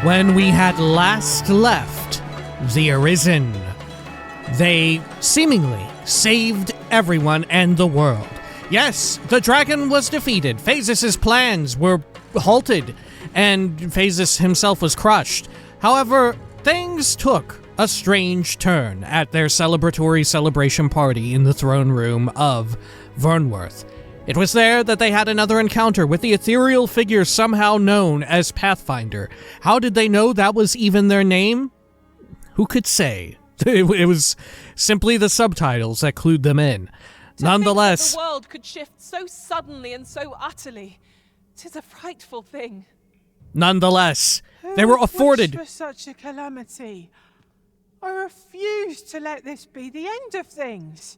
when we had last left the Arisen. They seemingly saved everyone and the world. Yes, the dragon was defeated. Phasis' plans were halted, and Phasis himself was crushed. However, things took a strange turn at their celebratory celebration party in the throne room of Vernworth. It was there that they had another encounter with the ethereal figure somehow known as Pathfinder. How did they know that was even their name? Who could say? It was simply the subtitles that clued them in. Nonetheless, the world could shift so suddenly and so utterly. 'Tis a frightful thing. Nonetheless, they were afforded for such a calamity. I refuse to let this be the end of things.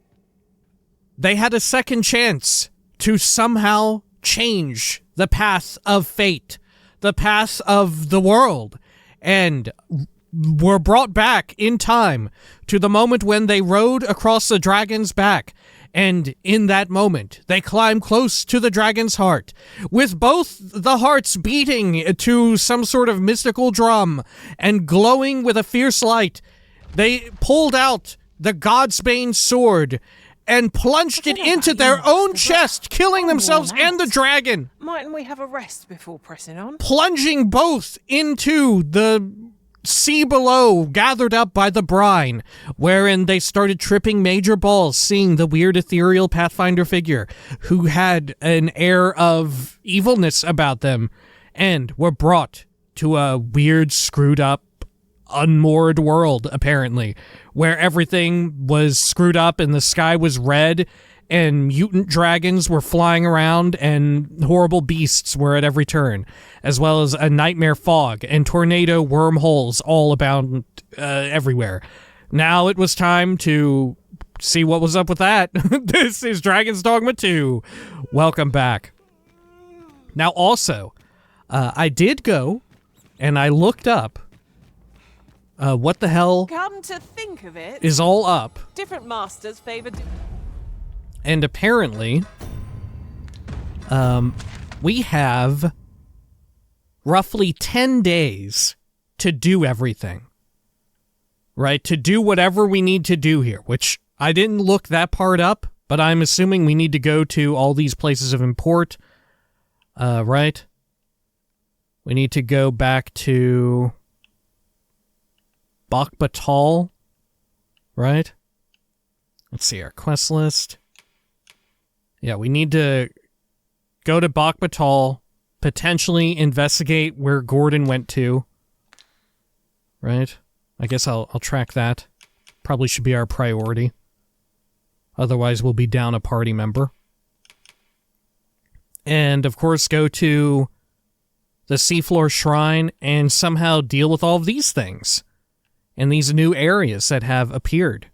They had a second chance to somehow change the path of fate, the path of the world, and were brought back in time to the moment when they rode across the dragon's back. And in that moment, they climbed close to the dragon's heart, with both the hearts beating to some sort of mystical drum and glowing with a fierce light. They pulled out the Godsbane sword and plunged it into their own chest, killing themselves and the dragon. Mightn't we have a rest before pressing on? Plunging both into the sea below, gathered up by the brine, wherein they started tripping major balls, seeing the weird ethereal Pathfinder figure, who had an air of evilness about them, and were brought to a weird, screwed up, unmoored world, apparently, where everything was screwed up and the sky was red and mutant dragons were flying around and horrible beasts were at every turn, as well as a nightmare fog and tornado wormholes all abound everywhere. Now it was time to see what was up with that. This is Dragon's Dogma 2. Welcome back. Now also, I did go and I looked up what the hell Come to think of it, is all up. different masters favor. And apparently, we have roughly 10 days to do everything. Right? To do whatever we need to do here, which I didn't look that part up, but I'm assuming we need to go to all these places of import. Right? We need to go back to Bahkbattahl, right? Let's see our quest list. Yeah, we need to go to Bahkbattahl, potentially investigate where Gordon went to, right? I guess I'll track that. Probably should be our priority. Otherwise, we'll be down a party member. And, of course, go to the Seafloor Shrine and somehow deal with all of these things and these new areas that have appeared.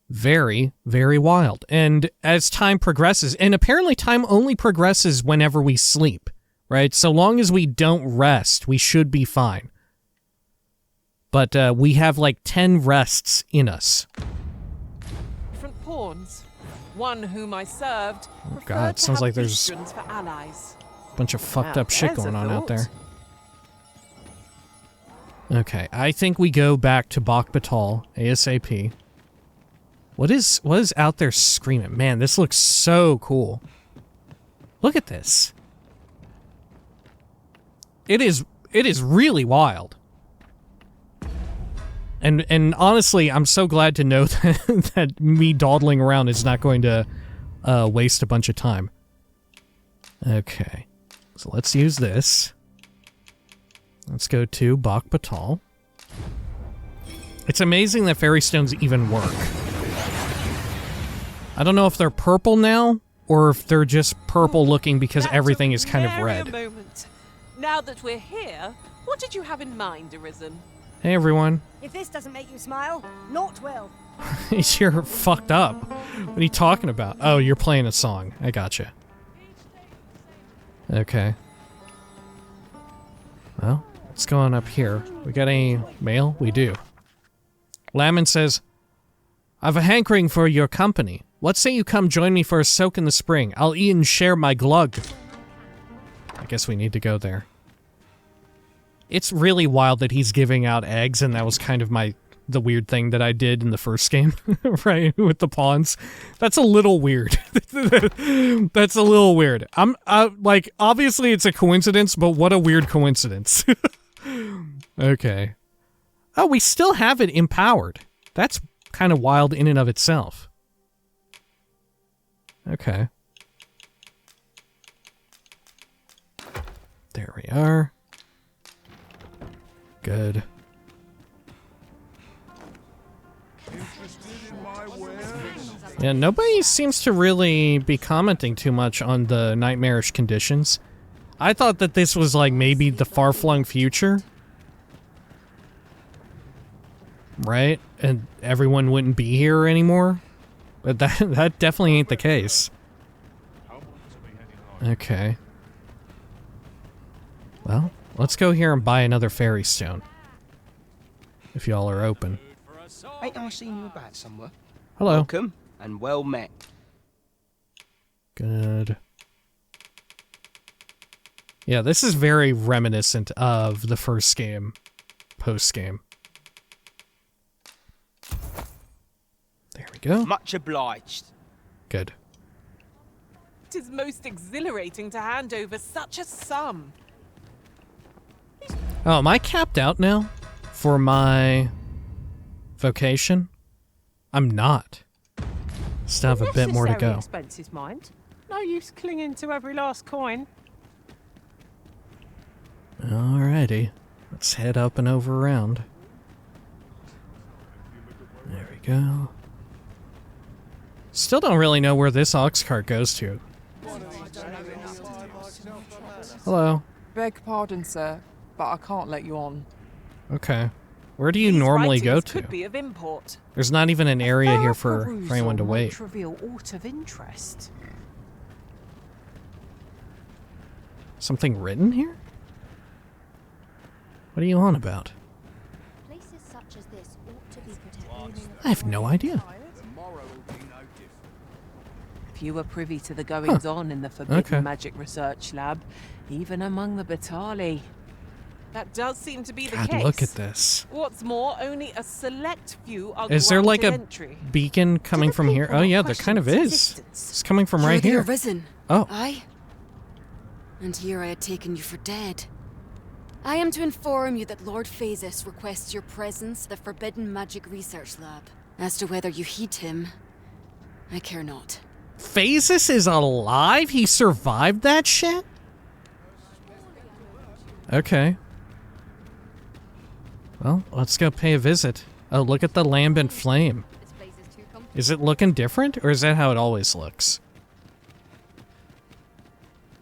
Very, very wild. And as time progresses, and apparently time only progresses whenever we sleep, right? So long as we don't rest, we should be fine. But we have like 10 rests in us. Different pawns. One whom I served. Oh God, sounds like there's for allies. a bunch of fucked up shit going on out there. Okay, I think we go back to Bahkbattahl ASAP. What is out there screaming? Man, this looks so cool. Look at this. It is really wild. And honestly, I'm so glad to know that me dawdling around is not going to waste a bunch of time. Okay. So let's use this. Let's go to Bahkbattahl. It's amazing that fairy stones even work. I don't know if they're purple now, or if they're just purple looking because everything is kind of red. Moment. Now that we're here, what did you have in mind, Arisen? Hey everyone. If this doesn't make you smile, naught will. You're fucked up. What are you talking about? Oh, you're playing a song. I gotcha. Okay. Well, what's going up here? We got any mail? We do. Lamon says, I've a hankering for your company. What say you come join me for a soak in the spring? I'll eat and share my glug. I guess we need to go there. It's really wild that he's giving out eggs, and that was kind of the weird thing that I did in the first game, right, with the pawns. That's a little weird. That's a little weird. Like, obviously it's a coincidence, but what a weird coincidence. Okay. Oh, we still have it empowered. That's kind of wild in and of itself. Okay. There we are. Good. Yeah, nobody seems to really be commenting too much on the nightmarish conditions. I thought that this was like maybe the far-flung future. Right? And everyone wouldn't be here anymore. But that definitely ain't the case. Okay. Well, let's go here and buy another fairy stone. If y'all are open. Ain't I seen you about somewhere? Hello. Welcome and well met. Good. Yeah, this is very reminiscent of the first game, post-game. There we go. Much obliged. Good. It is most exhilarating to hand over such a sum. Oh, am I capped out now for my vocation? I'm not. Still have a bit more to Unnecessary go. Expenses, mind. No use clinging to every last coin. Alrighty. Let's head up and over around. There we go. Still don't really know where this ox cart goes to. Hello. Beg pardon, sir, but I can't let you on. Okay. Where do you These normally go writings to? Could be of import. There's not even an area here Thorough for anyone to perusal wait. might reveal aught of interest. Something written here? What are you on about? Places such as this ought to be protected. I have no idea. If you were privy to the goings-on in the Forbidden Okay. Magic Research Lab, even among the Battahl. That does seem to be the God, case. look at this. What's more, only a select few are Is there like granted a entry. beacon coming from here? Oh yeah, there kind of is. It's coming from right You're here. the arisen. Oh. Aye. And here I had taken you for dead. I am to inform you that Lord Phasis requests your presence at the Forbidden Magic Research Lab. As to whether you heed him, I care not. Phasis is alive? He survived that shit? Okay. Well, let's go pay a visit. Oh, look at the lambent flame. Is it looking different, or is that how it always looks?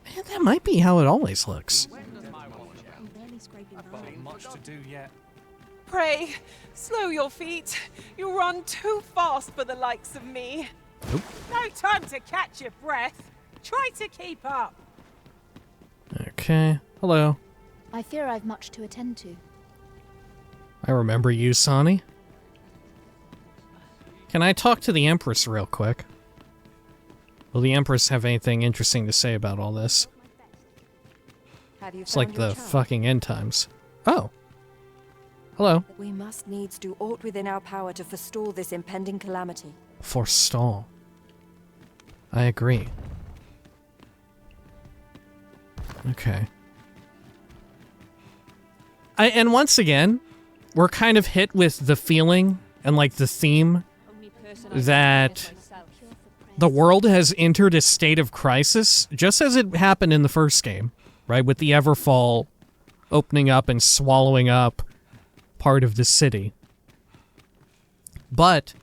Man, that might be how it always looks. Pray, slow your feet. You run too fast for the likes of me. No time to catch your breath. Try to keep up. Okay. Hello. I fear I've much to attend to. I remember you, Sonny. Can I talk to the Empress real quick? Will the Empress have anything interesting to say about all this? It's like the fucking end times. Oh. Hello. We must needs do aught within our power to forestall this impending calamity. Forestall. I agree. Okay. And once again, we're kind of hit with the feeling and like the theme that the world has entered a state of crisis, just as it happened in the first game, right? With the Everfall opening up and swallowing up part of the city. But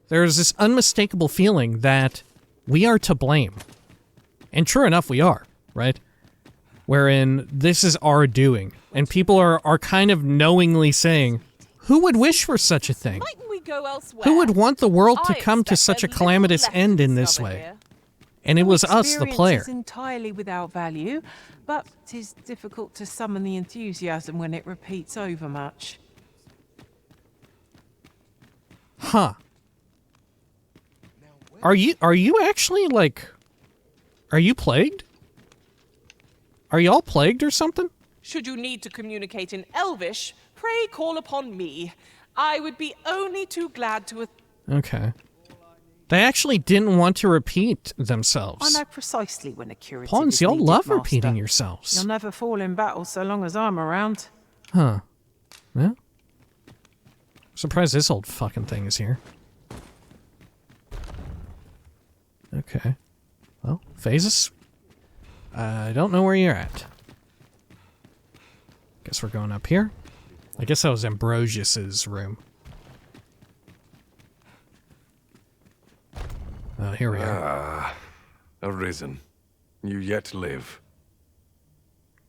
there's this unmistakable feeling that we are to blame. And true enough, we are, right? Wherein this is our doing. And people are kind of knowingly saying, who would wish for such a thing? Mightn't we go elsewhere? Who would want the world to I come to expect such a there's calamitous little left end to in this discover way? here. And it No was us, the experience player. is entirely without value, but it is difficult to summon the enthusiasm when it repeats over much. Huh. Are you actually, like... Are you plagued? Are y'all plagued or something? Should you need to communicate in Elvish, pray call upon me. I would be only too glad to... Okay. They actually didn't want to repeat themselves. I know precisely when a curative Pawns, is y'all needed, love Master. repeating yourselves. You'll never fall in battle so long as I'm around. Huh. Yeah. Surprised this old fucking thing is here. Okay. Well, Phases? I don't know where you're at. Guess we're going up here. I guess that was Ambrosius's room. Here we are. Arisen. You yet live.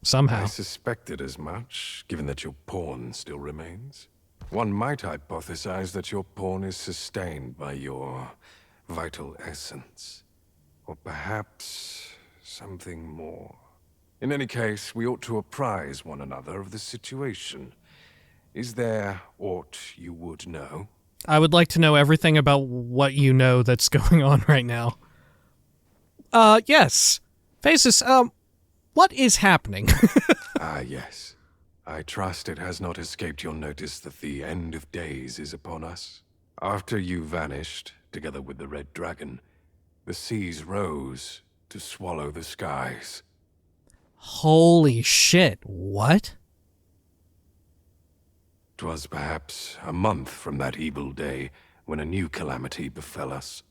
Somehow. I suspected as much, given that your pawn still remains. One might hypothesize that your pawn is sustained by your vital essence. Or perhaps something more. In any case, we ought to apprise one another of the situation. Is there aught you would know? I would like to know everything about what you know that's going on right now. Yes. Phases, what is happening? Ah, yes. I trust it has not escaped your notice that the end of days is upon us. After you vanished, together with the Red Dragon, the seas rose to swallow the skies. Holy shit, what? 'Twas perhaps a month from that evil day when a new calamity befell us.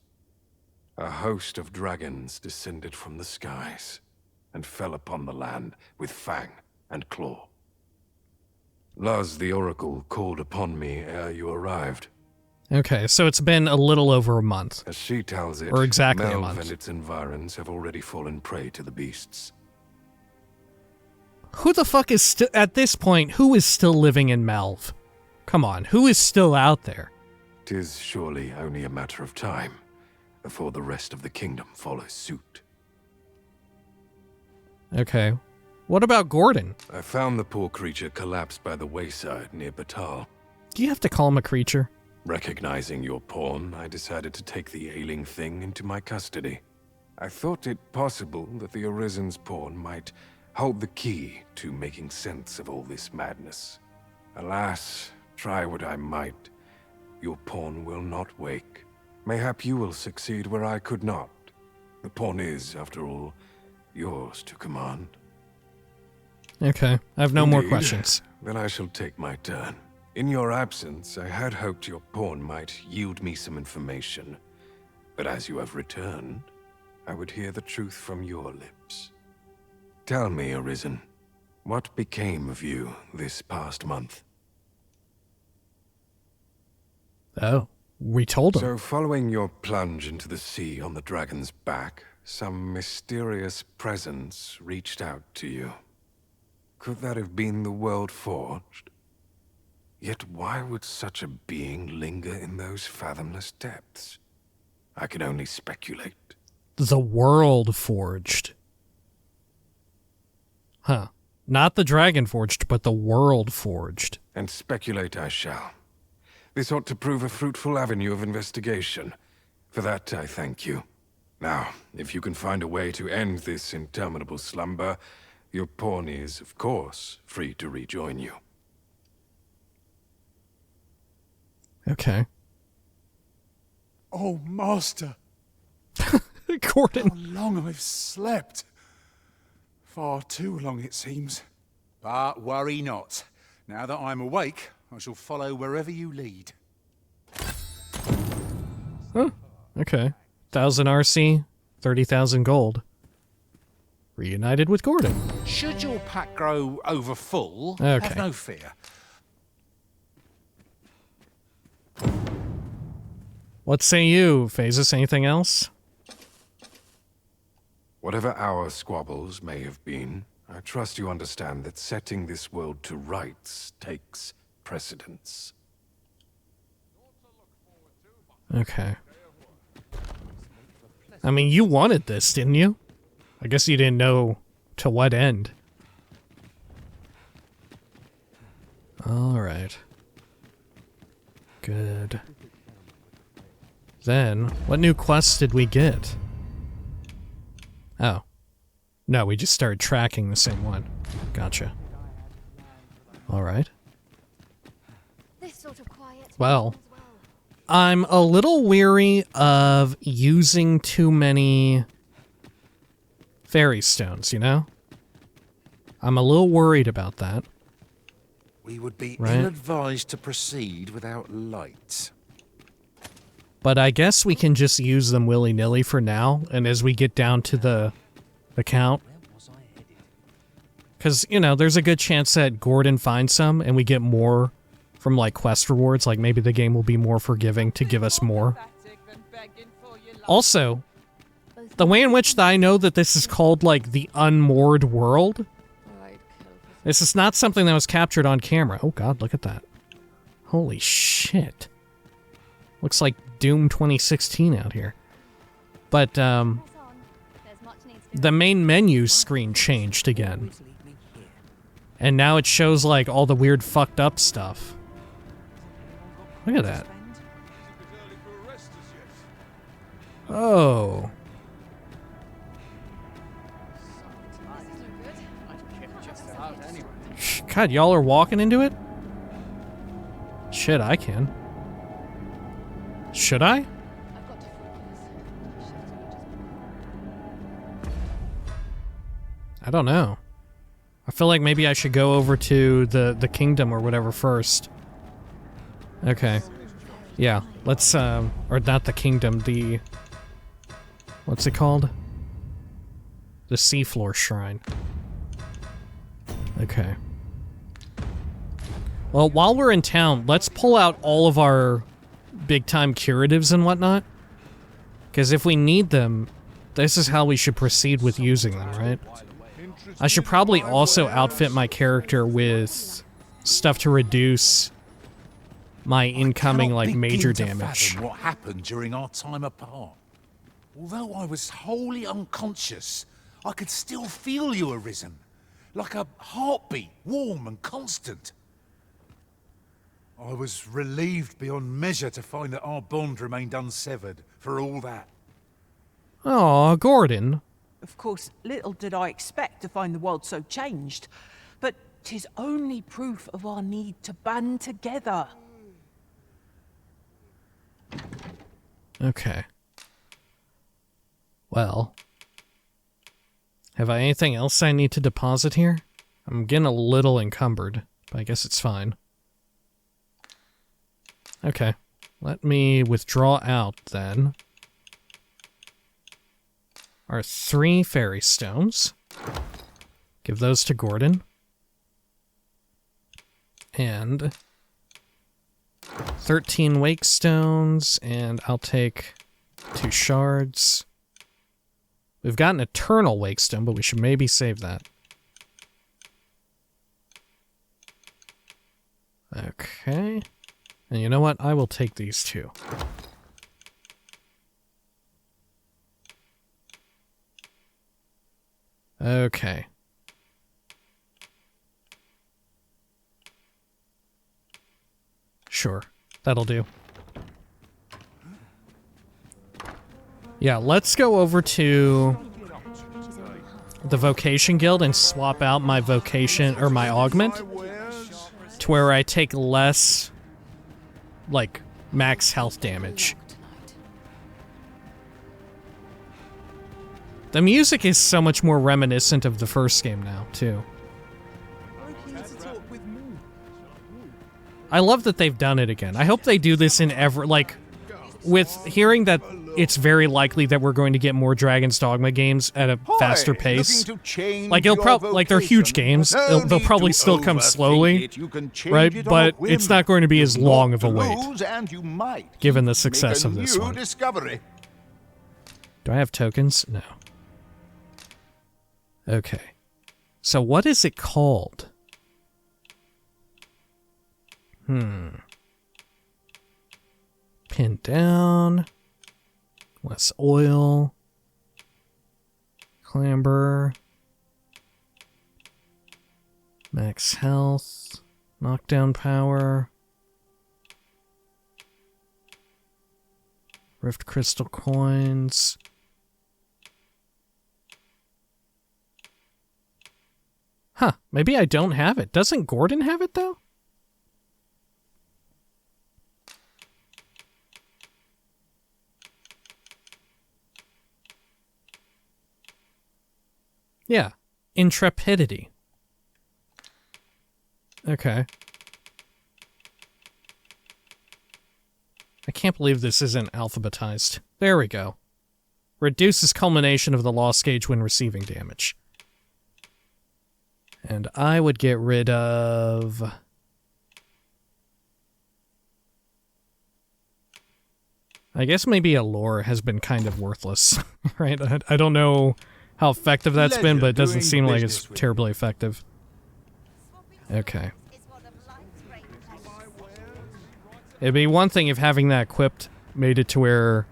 A host of dragons descended from the skies and fell upon the land with fang and claw. Luz the Oracle called upon me ere you arrived. Okay, so it's been a little over a month. As she tells it, Or exactly a Melve month. and its environs have already fallen prey to the beasts. Who the fuck is still, at this point, who is still living in Melve? Come on, who is still out there? 'Tis surely only a matter of time before the rest of the kingdom follows suit. Okay. What about Gordon? I found the poor creature collapsed by the wayside near Battahl. Do you have to call him a creature? Recognizing your pawn, I decided to take the ailing thing into my custody. I thought it possible that the Arisen's pawn might hold the key to making sense of all this madness. Alas, try what I might, your pawn will not wake. Mayhap you will succeed where I could not. The pawn is, after all, yours to command. Okay, I have no more Indeed. questions. Then I shall take my turn. In your absence, I had hoped your pawn might yield me some information. But as you have returned, I would hear the truth from your lips. Tell me, Arisen, what became of you this past month? Oh, we told him. So, following your plunge into the sea on the dragon's back, some mysterious presence reached out to you. Could that have been the World Forged? Yet why would such a being linger in those fathomless depths? I can only speculate. The World Forged. Huh. Not the Dragon Forged, but the World Forged. And speculate I shall. This ought to prove a fruitful avenue of investigation. For that, I thank you. Now, if you can find a way to end this interminable slumber, your pawn is, of course, free to rejoin you. Okay. Oh, Master, Gordon. how long I've slept. Far too long, it seems. But worry not. Now that I'm awake, I shall follow wherever you lead. Huh. Okay. 1,000 RC, 30,000 gold. Reunited with Gordon. Should your pack grow over full, Okay. have no fear. What say you, Phases? Anything else? Whatever our squabbles may have been, I trust you understand that setting this world to rights takes precedence. Okay. I mean, you wanted this, didn't you? I guess you didn't know to what end. Alright. Good. Then, what new quests did we get? Oh. No, we just started tracking the same one. Gotcha. Alright. This sort of quiet. Well, I'm a little weary of using too many fairy stones, you know? I'm a little worried about that. We would be Right. ill-advised to proceed without lights. But I guess we can just use them willy-nilly for now, and as we get down to the count. Because, you know, there's a good chance that Gordon finds some, and we get more from, like, quest rewards. Like, maybe the game will be more forgiving to give us more. Also, the way in which I know that this is called, like, the Unmoored world, this is not something that was captured on camera. Oh god, look at that. Holy shit. Looks like Doom 2016 out here. But, the main menu screen changed again. And now it shows, like, all the weird fucked up stuff. Look at that. Oh. God, y'all are walking into it? Shit, I can. Should I? I don't know. I feel like maybe I should go over to the kingdom or whatever first. Okay. Yeah, let's, or not the kingdom, the... What's it called? The Seafloor Shrine. Okay. Well, while we're in town, let's pull out all of our big-time curatives and whatnot. Because if we need them, this is how we should proceed with using them, right? I should probably also outfit my character with stuff to reduce my incoming, like, major damage. What happened during our time apart? Although I was wholly unconscious, I could still feel you arisen, like a heartbeat, warm and constant. I was relieved beyond measure to find that our bond remained unsevered for all that. Aw, Gordon. Of course, little did I expect to find the world so changed, but 'tis only proof of our need to band together. Okay. Well. Have I anything else I need to deposit here? I'm getting a little encumbered, but I guess it's fine. Okay. Let me withdraw out, then. Our 3 fairy stones. Give those to Gordon. And 13 wake stones, and I'll take 2 shards. We've got an eternal wake stone, but we should maybe save that. Okay. And you know what? I will take these 2. Okay. Sure. That'll do. Yeah, let's go over to the Vocation Guild and swap out my vocation, or my augment, to where I take less, like, max health damage. The music is so much more reminiscent of the first game now, too. I love that they've done it again. I hope they do this in every, like, with hearing that it's very likely that we're going to get more Dragon's Dogma games at a faster pace. Like, it'll probably, like, they're huge games. They'll probably still come slowly, right? But it's not going to be as long of a wait, given the success of this one. Do I have tokens? No. Okay. So what is it called? Pin down. Less oil. Clamber. Max health. Knockdown power. Rift crystal coins. Huh, maybe I don't have it. Doesn't Gordon have it, though? Yeah, intrepidity. Okay. I can't believe this isn't alphabetized. There we go. Reduces culmination of the loss gauge when receiving damage. And I would get rid of... I guess maybe Allure has been kind of worthless, right? I don't know how effective that's been, but it doesn't seem like it's terribly effective. Okay. It'd be one thing if having that equipped made it to where,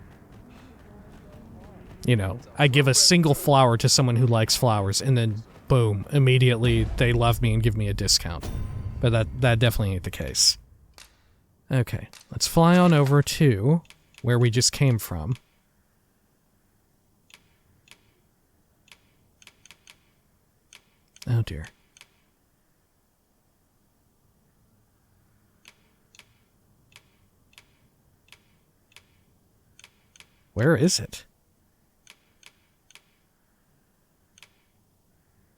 you know, I give a single flower to someone who likes flowers, and then, boom, immediately they love me and give me a discount. But that definitely ain't the case. Okay, let's fly on over to where we just came from. Oh dear. Where is it?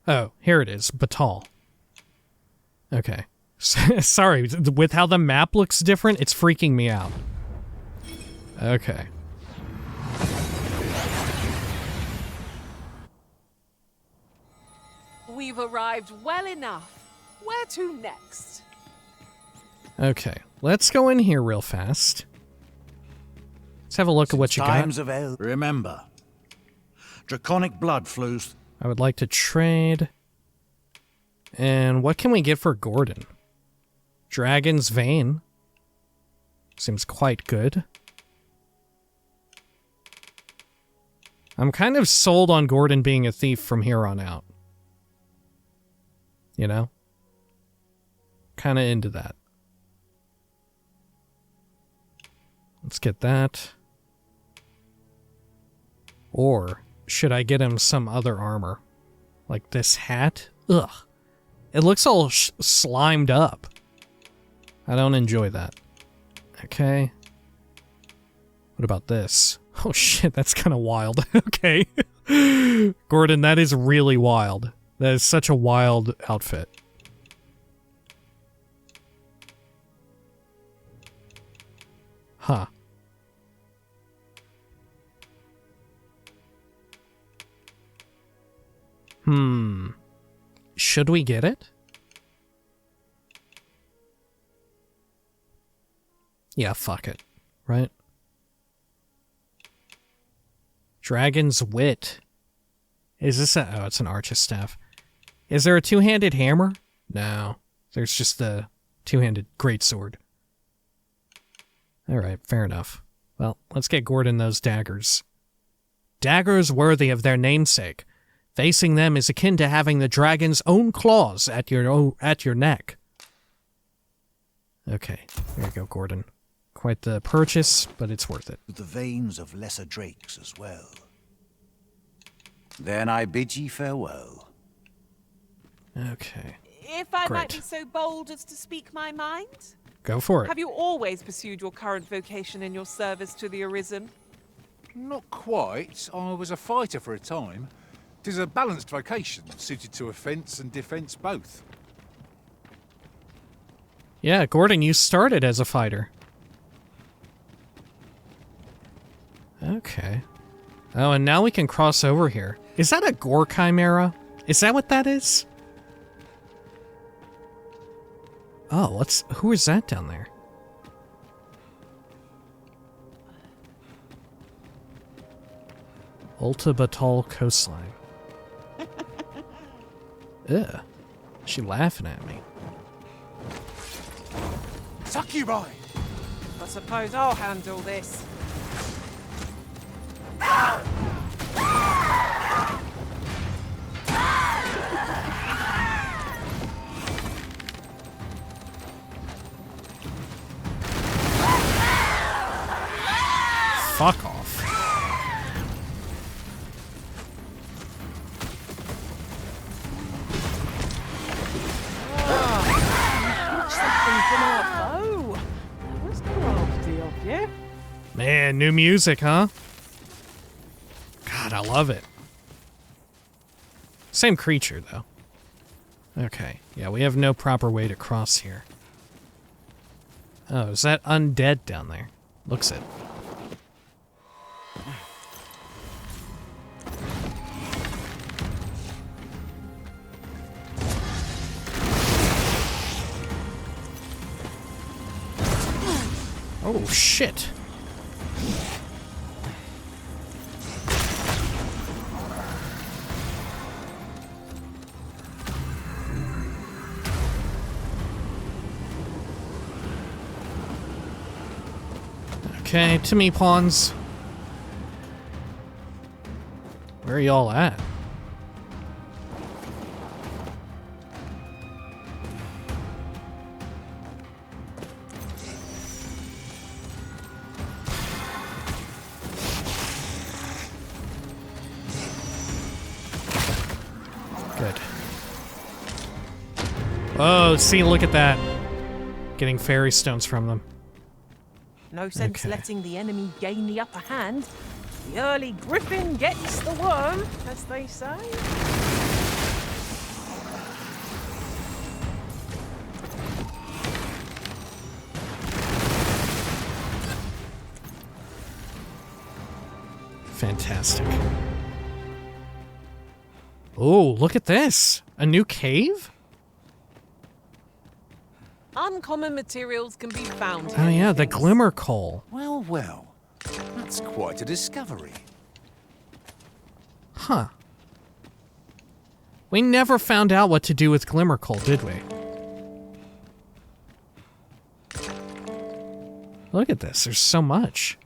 Oh, here it is. Battahl. Okay. Sorry, with how the map looks different, it's freaking me out. Okay. We've arrived well enough. Where to next? Okay, let's go in here real fast. Let's have a look at what you got. Remember, draconic blood flows. I would like to trade. And what can we get for Gordon? Dragon's Vein. Seems quite good. I'm kind of sold on Gordon being a thief from here on out. You know? Kind of into that. Let's get that. Or should I get him some other armor? Like this hat? Ugh. It looks all slimed up. I don't enjoy that. Okay. What about this? Oh shit, that's kind of wild. Okay. Gordon, that is really wild. That is such a wild outfit. Huh. Should we get it? Yeah, fuck it. Right? Dragon's Wit. Is this a... Oh, it's an Archer's Staff. Is there a two-handed hammer? No. There's just the two-handed greatsword. Alright, fair enough. Well, let's get Gordon those daggers. Daggers worthy of their namesake. Facing them is akin to having the dragon's own claws at your neck. Okay, there you go, Gordon. Quite the purchase, but it's worth it. The veins of lesser drakes as well. Then I bid ye farewell. Okay. If I Great. might be so bold as to speak my mind? Go for it. Have you always pursued your current vocation in your service to the Arisen? Not quite. I was a fighter for a time. 'Tis a balanced vocation, suited to offence and defence both. Yeah, Gordon, you started as a fighter. Okay. Oh, and now we can cross over here. Is that a Gore Chimera? Is that what that is? Oh, who is that down there? Bahkbattahl coastline. Ugh. She laughing at me. Succubi! I suppose I'll handle this. Fuck off. Man, new music, huh? God, I love it. Same creature, though. Okay, yeah, we have no proper way to cross here. Oh, is that undead down there? Looks it. Oh, shit. Okay, to me, pawns. Where are y'all at? Good. Oh, see, look at that. Getting fairy stones from them. No sense Okay. letting the enemy gain the upper hand. The early griffin gets the worm, as they say. Fantastic. Oh, look at this. A new cave? Uncommon materials can be found here. Oh yeah, the glimmer coal. Well, well. That's quite a discovery. Huh. We never found out what to do with glimmer coal, did we? Look at this, there's so much.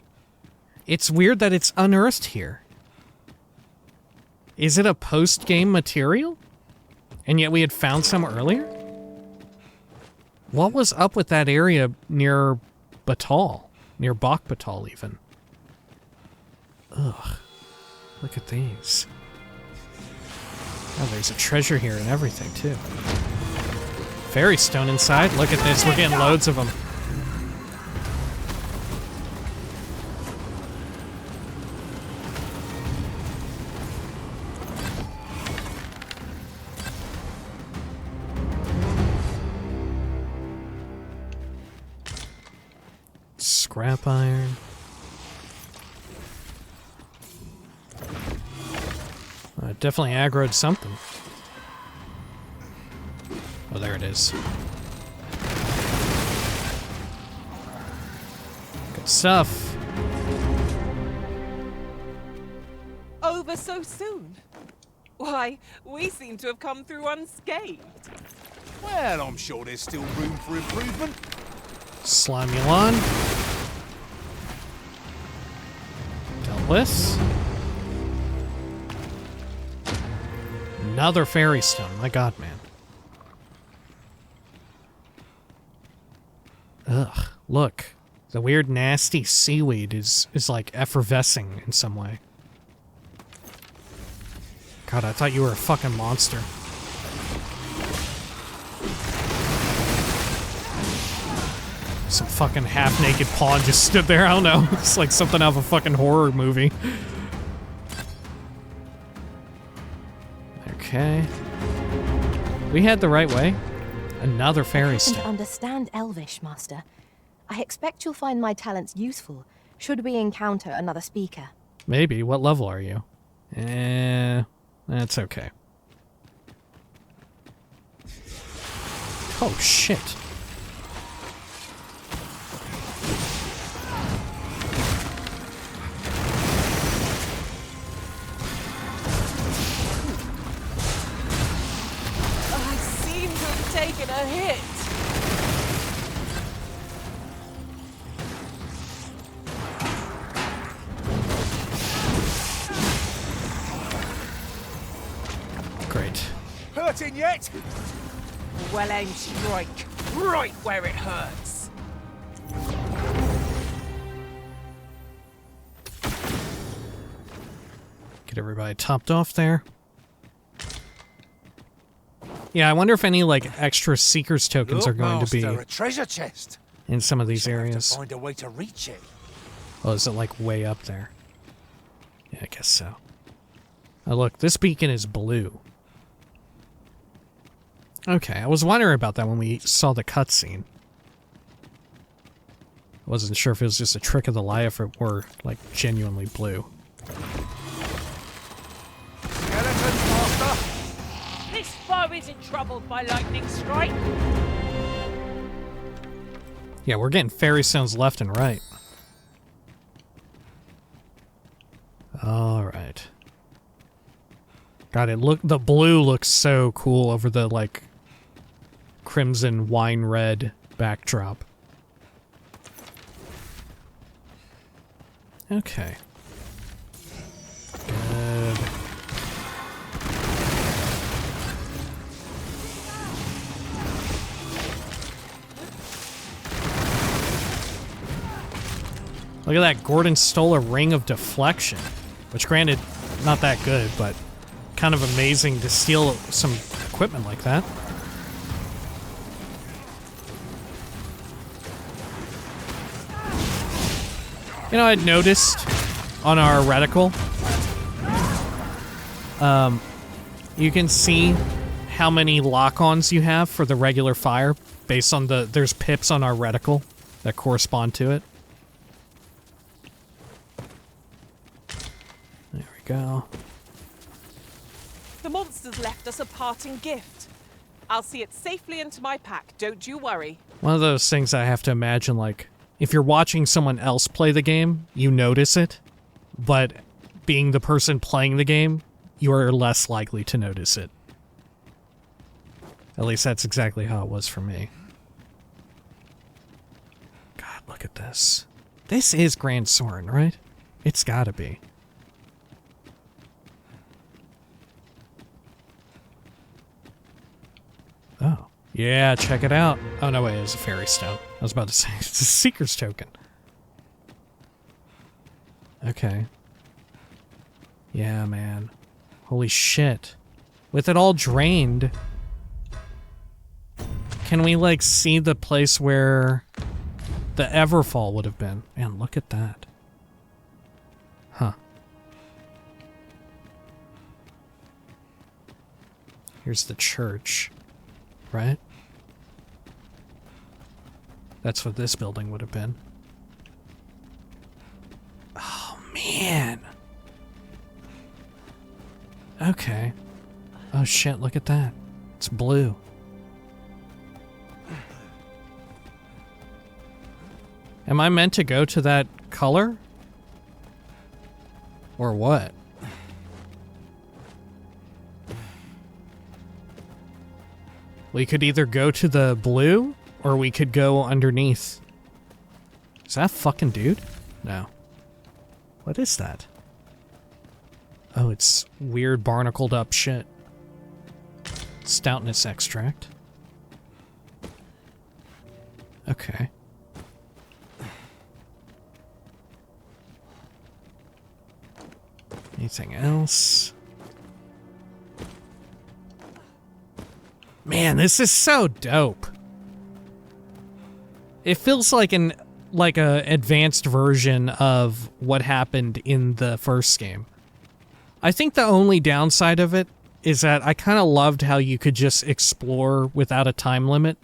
It's weird that it's unearthed here. Is it a post-game material? And yet we had found some earlier? What was up with that area near Battahl? Near Bahkbattahl, even. Ugh. Look at these. Oh, there's a treasure here and everything, too. Fairy stone inside. Look at this. We're getting loads of them. Scrap iron. Definitely aggroed something. Oh, there it is. Good stuff. Over so soon? Why, we seem to have come through unscathed. Well, I'm sure there's still room for improvement. Slimulon. Dealt with. Another fairy stone. My god, man. Ugh. Look. The weird, nasty seaweed is like effervescing in some way. God, I thought you were a fucking monster. Some fucking half-naked pawn just stood there. I don't know. It's like something out of a fucking horror movie. Okay. We had the right way. Another fairy I stone. understand Elvish, Master. I expect you'll find my talents useful, should we encounter another speaker. Maybe. What level are you? That's okay. Oh, shit. I seem to have taken a hit. Great. Hurting yet? Well aimed strike, right where it hurts. Get everybody topped off there. Yeah, I wonder if any, like, extra Seeker's tokens Look, are going to be Master, a treasure chest. in some of these Shall have to areas. find a way to reach it. Oh, is it like way up there? Yeah, I guess so. Oh, look, this beacon is blue. Okay, I was wondering about that when we saw the cutscene. I wasn't sure if it was just a trick of the light, if it were, like, genuinely blue. Skeletons, Master! This foe isn't troubled by lightning strike. Yeah, we're getting fairy stones left and right. Alright. God, the blue looks so cool over the, like, crimson wine red backdrop. Okay. Good. Look at that, Gordon stole a ring of deflection. Which, granted, not that good, but kind of amazing to steal some equipment like that. You know, I'd noticed on our reticle, you can see how many lock-ons you have for the regular fire based on there's pips on our reticle that correspond to it. There we go. The monsters left us a parting gift. I'll see it safely into my pack, don't you worry. One of those things I have to imagine, like, if you're watching someone else play the game, you notice it, but being the person playing the game, you are less likely to notice it. At least that's exactly how it was for me. God, look at this. This is Gran Soren, right? It's gotta be. Oh. Yeah, check it out. Oh, no, wait, it's a fairy stone. I was about to say, it's a Seeker's token. Okay. Yeah, man. Holy shit. With it all drained, can we, like, see the place where the Everfall would have been? Man, look at that. Huh. Here's the church. Right? That's what this building would have been. Oh, man. Okay. Oh, shit, look at that. It's blue. Am I meant to go to that color? Or what? We could either go to the blue, or we could go underneath. Is that a fucking dude? No. What is that? Oh, it's weird barnacled up shit. Stoutness extract. Okay. Anything else? Man, this is so dope. It feels like a advanced version of what happened in the first game. I think the only downside of it is that I kind of loved how you could just explore without a time limit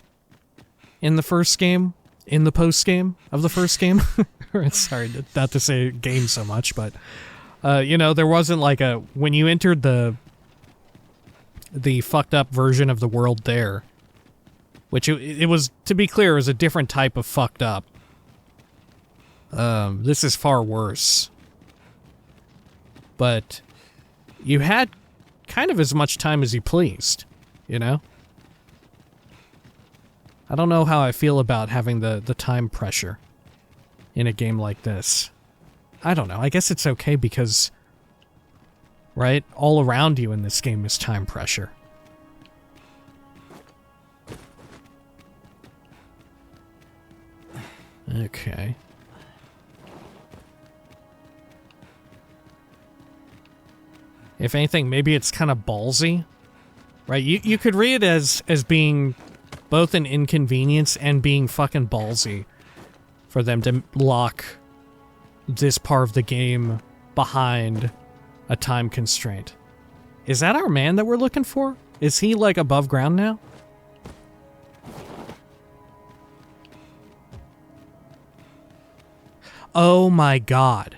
in the first game, in the post game of the first game. Sorry, not to say game so much, but you know, there wasn't like when you entered the fucked up version of the world there, which it was, to be clear, it was a different type of fucked up. This is far worse. But you had kind of as much time as you pleased, you know? I don't know how I feel about having the time pressure in a game like this. I don't know. I guess it's okay because, right, all around you in this game is time pressure. Okay. If anything, maybe it's kind of ballsy, right? You could read it as being both an inconvenience and being fucking ballsy for them to lock this part of the game behind a time constraint. Is that our man that we're looking for? Is he, like, above ground now? Oh my god.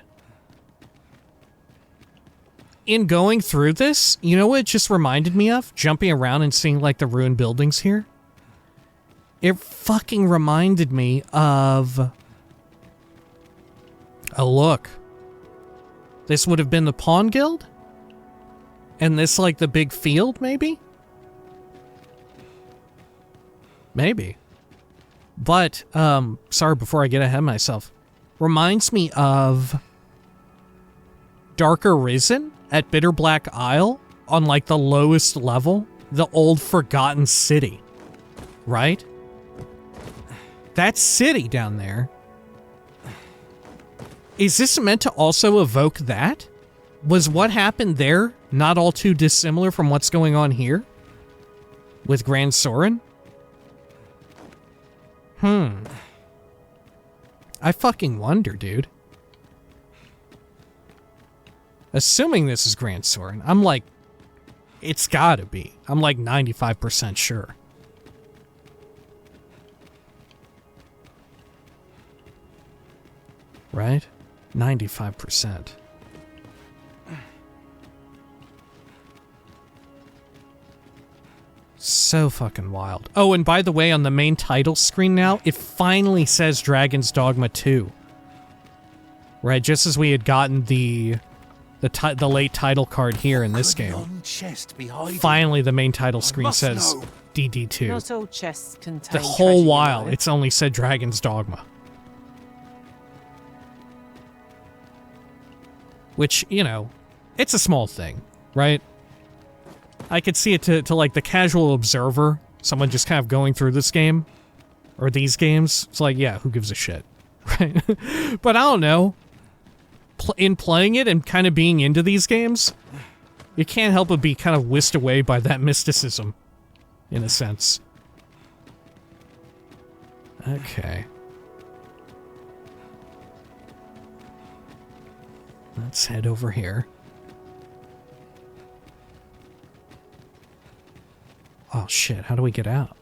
In going through this, you know what it just reminded me of? Jumping around and seeing, like, the ruined buildings here? It fucking reminded me of... Oh, look. This would have been the Pawn Guild? And this, like, the big field, maybe? Maybe. But, sorry, before I get ahead of myself. Reminds me of Dark Arisen at Bitter Black Isle on, like, the lowest level. The old forgotten city. Right? That city down there. Is this meant to also evoke that? Was what happened there not all too dissimilar from what's going on here? With Gran Soren? I fucking wonder, dude. Assuming this is Gran Soren, I'm like, it's gotta be. I'm like 95% sure. Right? 95%. So fucking wild. Oh, and by the way, on the main title screen now, it finally says Dragon's Dogma 2. Right, just as we had gotten the late title card here in this game. Finally, the main title screen says DD2. Not all chests contain The whole treasure, while, you know. it's only said Dragon's Dogma. Which, you know, it's a small thing, right? I could see it to like the casual observer, someone just kind of going through this game, or these games. It's like, yeah, who gives a shit, right? But I don't know. In playing it and kind of being into these games, you can't help but be kind of whisked away by that mysticism, in a sense. Okay. Let's head over here. Oh shit, how do we get out?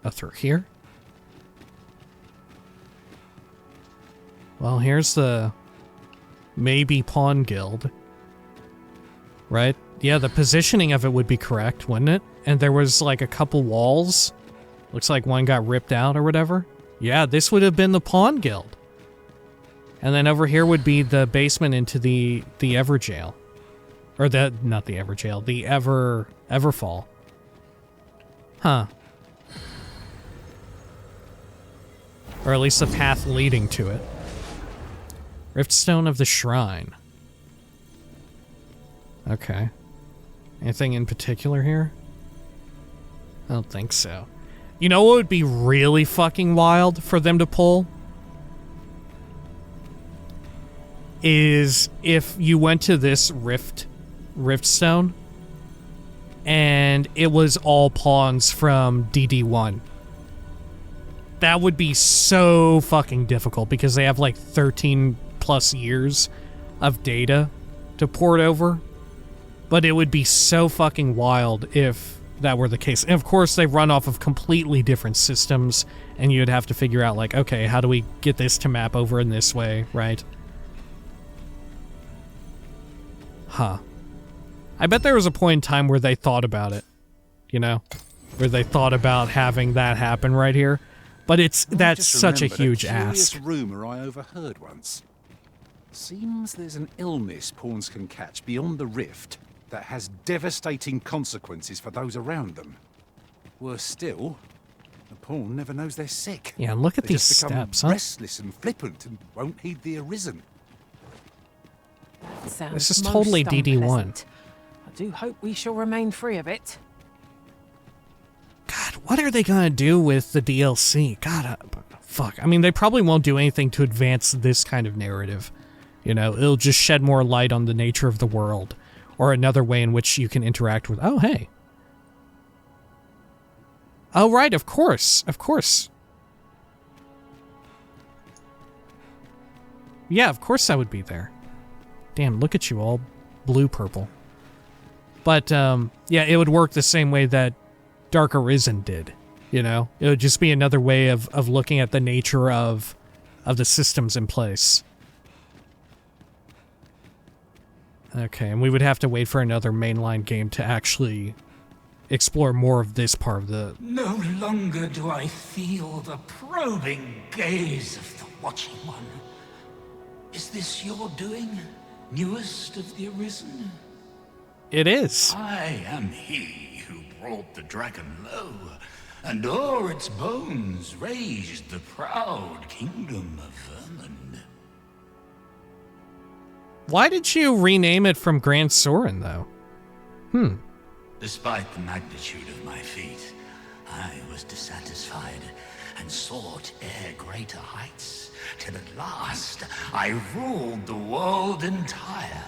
Oh, through here? Well, here's the maybe Pawn Guild. Right? Yeah, the positioning of it would be correct, wouldn't it? And there was like a couple walls. Looks like one got ripped out or whatever. Yeah, this would have been the Pawn Guild. And then over here would be the basement into the Everjail. Or not the Everjail, the Everfall. Huh. Or at least the path leading to it. Riftstone of the Shrine. Okay. Anything in particular here? I don't think so. You know what would be really fucking wild for them to pull? Is if you went to this Riftstone and it was all pawns from DD1. That would be so fucking difficult because they have like 13 plus years of data to port over. But it would be so fucking wild if that were the case. And of course, they run off of completely different systems, and you'd have to figure out, like, okay, how do we get this to map over in this way, right? Huh. I bet there was a point in time where they thought about it, you know? Where they thought about having that happen right here. But that's such a huge ask. A rumor I overheard once. Seems there's an illness pawns can catch beyond the rift that has devastating consequences for those around them. Worse still, the pawn never knows they're sick. Yeah, and look at They these just become steps, huh? restless and flippant and won't heed the arisen. Sounds This is most totally DD1. unpleasant. I do hope we shall remain free of it. God, what are they gonna do with the DLC? God, fuck. I mean, they probably won't do anything to advance this kind of narrative. You know, it'll just shed more light on the nature of the world, or another way in which you can interact with... Oh, hey. Oh, right, of course. Of course. Yeah, of course I would be there. Damn, look at you, all blue-purple. But, yeah, it would work the same way that Dark Arisen did, you know? It would just be another way of looking at the nature of the systems in place. Okay, and we would have to wait for another mainline game to actually explore more of this part of the... No longer do I feel the probing gaze of the Watching One. Is this your doing, newest of the Arisen? It is. I am he who brought the dragon low, and o'er its bones raised the proud kingdom of Vermund. Why did you rename it from Gran Soren, though? Despite the magnitude of my feat, I was dissatisfied and sought e'er greater heights, till at last I ruled the world entire.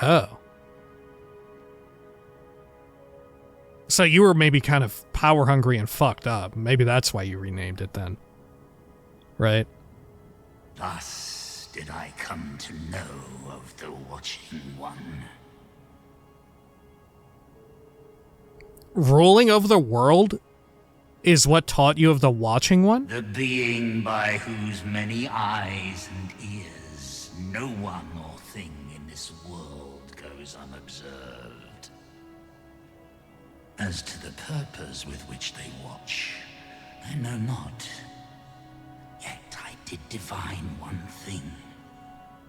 Oh. So you were maybe kind of power-hungry and fucked up. Maybe that's why you renamed it then. Right? Thus did I come to know of the Watching One. Ruling over the world is what taught you of the Watching One? The being by whose many eyes and ears no one or thing in this world goes unobserved. As to the purpose with which they watch, I know not. Yet I did divine one thing.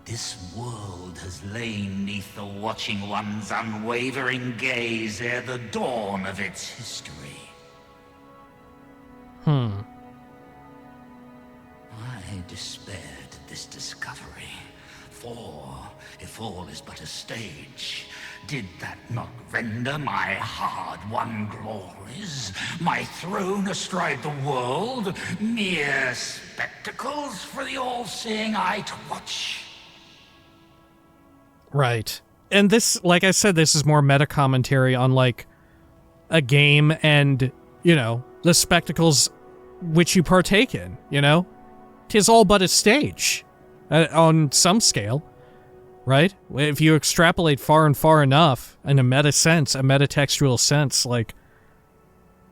This world has lain neath the Watching One's unwavering gaze ere the dawn of its history. I despaired at this discovery, for if all is but a stage, did that not render my hard-won glories, my throne astride the world, mere spectacles for the all-seeing eye to watch? Right. And this, like I said, this is more meta-commentary on, like, a game and, you know, the spectacles which you partake in, you know? 'Tis all but a stage, on some scale, right? If you extrapolate far and far enough, in a meta-sense, a metatextual sense, like,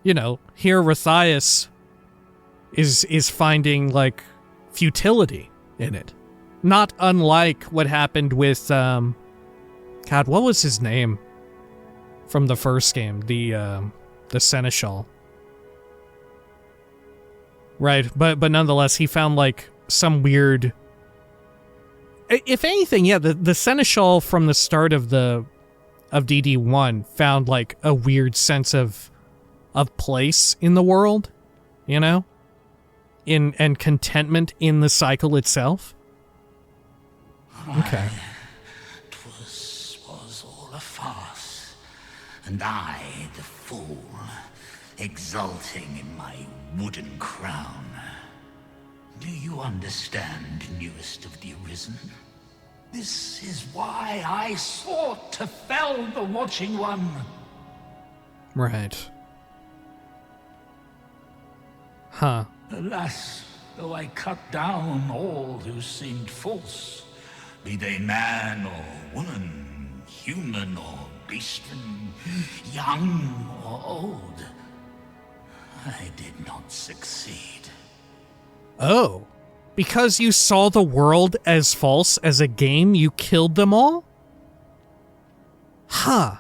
you know, here Rathias is finding, like, futility in it. Not unlike what happened with, God, what was his name from the first game? The Seneschal. Right, but nonetheless, he found, like, some weird... If anything, yeah, the Seneschal from the start of DD1 found, like, a weird sense of place in the world, you know? And contentment in the cycle itself. Okay. 'Twas all a farce, and I, the fool, exulting in my wooden crown. Do you understand, newest of the Arisen? This is why I sought to fell the Watching One. Right. Huh. Alas, though I cut down all who seemed false, be they man or woman, human or beastren, young or old, I did not succeed. Oh. Because you saw the world as false as a game, you killed them all? Huh.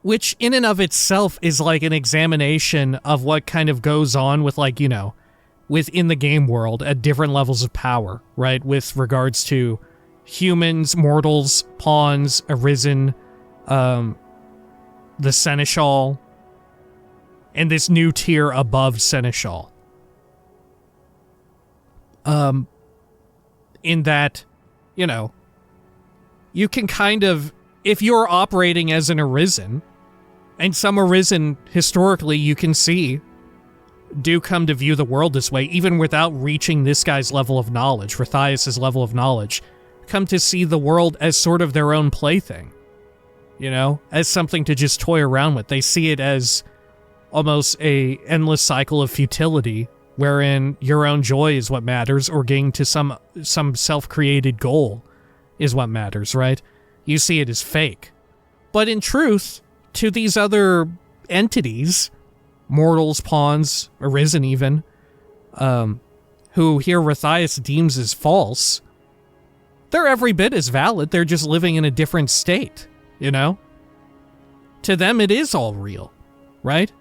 Which in and of itself is like an examination of what kind of goes on with, like, you know, within the game world at different levels of power, right? With regards to humans, mortals, pawns, Arisen, the Seneschal, and this new tier above Seneschal. In that, you know, you can kind of, if you're operating as an Arisen, and some Arisen, historically, you can see, do come to view the world this way, even without reaching this guy's level of knowledge, Rathias' level of knowledge, come to see the world as sort of their own plaything, you know, as something to just toy around with. They see it as almost a endless cycle of futility wherein your own joy is what matters, or getting to some self-created goal is what matters, right? You see it as fake. But in truth, to these other entities, mortals, pawns, arisen even, who here Rathias deems as false, they're every bit as valid. They're just living in a different state, you know? To them, it is all real, right?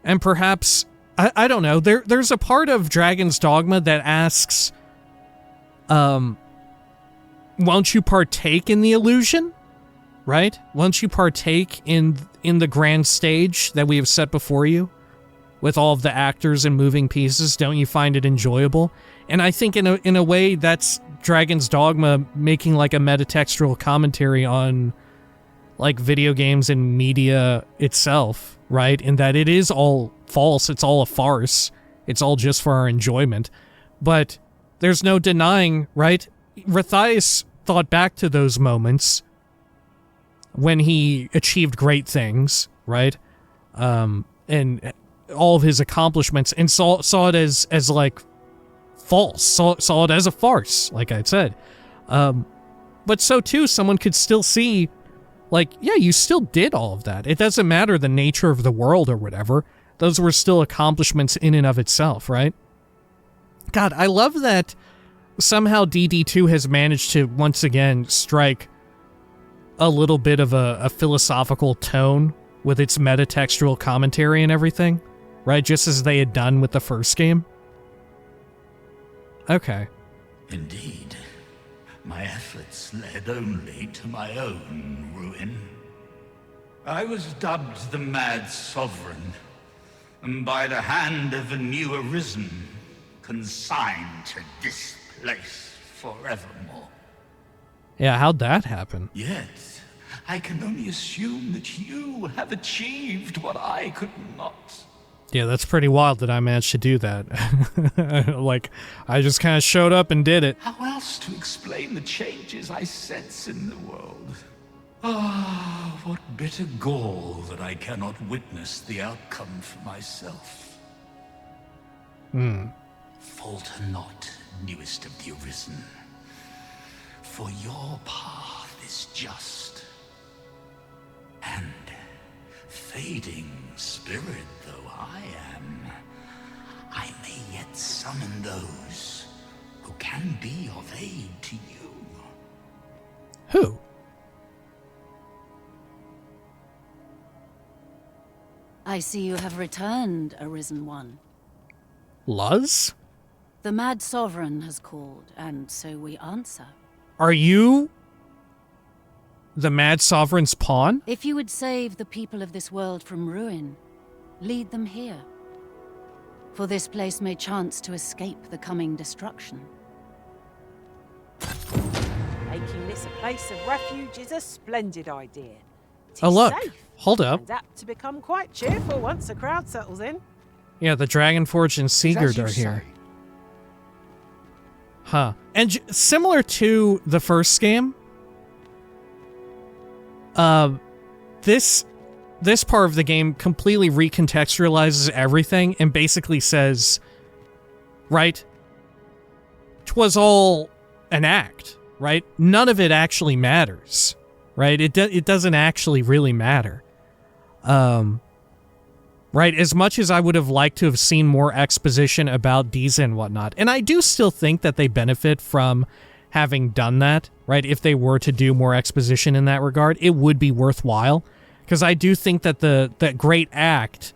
And perhaps, I don't know, there's a part of Dragon's Dogma that asks, won't you partake in the illusion? Right? Won't you partake in the grand stage that we have set before you? With all of the actors and moving pieces, don't you find it enjoyable? And I think in a way that's Dragon's Dogma making like a metatextual commentary on like video games and media itself, right? In that it is all false, it's all a farce, it's all just for our enjoyment. But there's no denying, right? Rathias thought back to those moments when he achieved great things, right? And all of his accomplishments, and saw it as like false, saw it as a farce, like I said. But so too, someone could still see, like, yeah, you still did all of that. It doesn't matter the nature of the world or whatever. Those were still accomplishments in and of itself, right? God, I love that somehow DD2 has managed to once again strike a little bit of a philosophical tone with its metatextual commentary and everything, right? Just as they had done with the first game. Okay. Indeed. My efforts led only to my own ruin. I was dubbed the Mad Sovereign, and by the hand of a new arisen, consigned to this place forevermore. Yeah, how'd that happen? Yet, I can only assume that you have achieved what I could not. Yeah, that's pretty wild that I managed to do that. Like, I just kind of showed up and did it. How else to explain the changes I sense in the world? Ah, what bitter gall that I cannot witness the outcome for myself. Falter not, newest of the arisen, for your path is just. And fading spirit though I am, I may yet summon those who can be of aid to you. Who? I see you have returned, Arisen One. Luz? The Mad Sovereign has called, and so we answer. Are you the Mad Sovereign's pawn? If you would save the people of this world from ruin, lead them here. For this place may chance to escape the coming destruction. Making this a place of refuge is a splendid idea. Oh, look. Safe Hold up. and apt to become quite cheerful once the crowd settles in. Yeah, the Dragonforge and Sigurd are As you here. say. Huh. And similar to the first game, this part of the game completely recontextualizes everything and basically says, right, 'twas all an act, right? None of it actually matters, right? It doesn't actually really matter. Right, as much as I would have liked to have seen more exposition about Diza and whatnot, and I do still think that they benefit from having done that, right? If they were to do more exposition in that regard, it would be worthwhile, because I do think that that great act,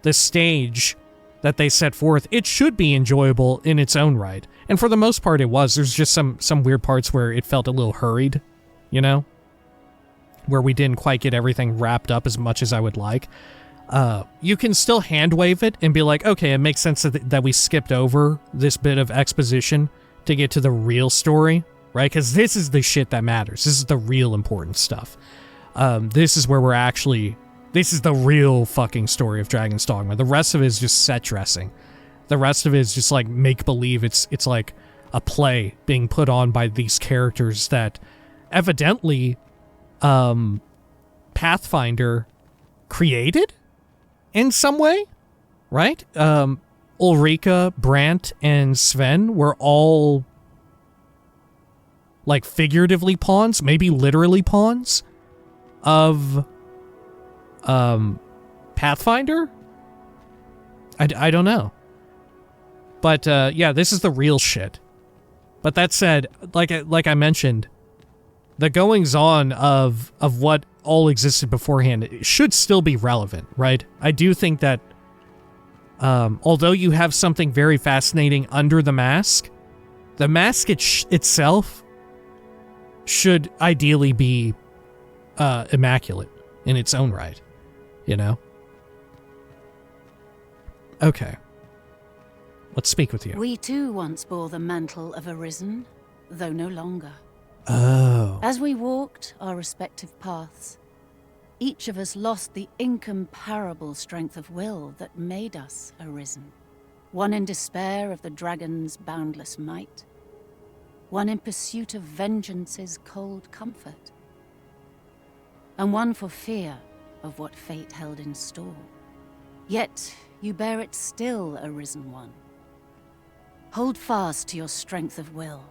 the stage that they set forth, it should be enjoyable in its own right, and for the most part it was. There's just some weird parts where it felt a little hurried, you know? Where we didn't quite get everything wrapped up as much as I would like. You can still hand wave it and be like, okay, it makes sense that we skipped over this bit of exposition to get to the real story, right? Because this is the shit that matters. This is the real important stuff. This is where this is the real fucking story of Dragon's Dogma. The rest of it is just set dressing. The rest of it is just like make-believe. It's like a play being put on by these characters that evidently Pathfinder created in some way, right? Ulrika, Brandt, and Sven were all, like, figuratively pawns, maybe literally pawns, of, Pathfinder? I don't know. But, yeah, this is the real shit. But that said, like I mentioned, the goings-on of what all existed beforehand should still be relevant, right? I do think that, although you have something very fascinating under the mask itself should ideally be immaculate in its own right, you know? Okay. Let's speak with you. We too once bore the mantle of Arisen, though no longer. Oh. As we walked our respective paths, each of us lost the incomparable strength of will that made us Arisen. One in despair of the dragon's boundless might, one in pursuit of vengeance's cold comfort, and one for fear of what fate held in store. Yet you bear it still, Arisen One. Hold fast to your strength of will,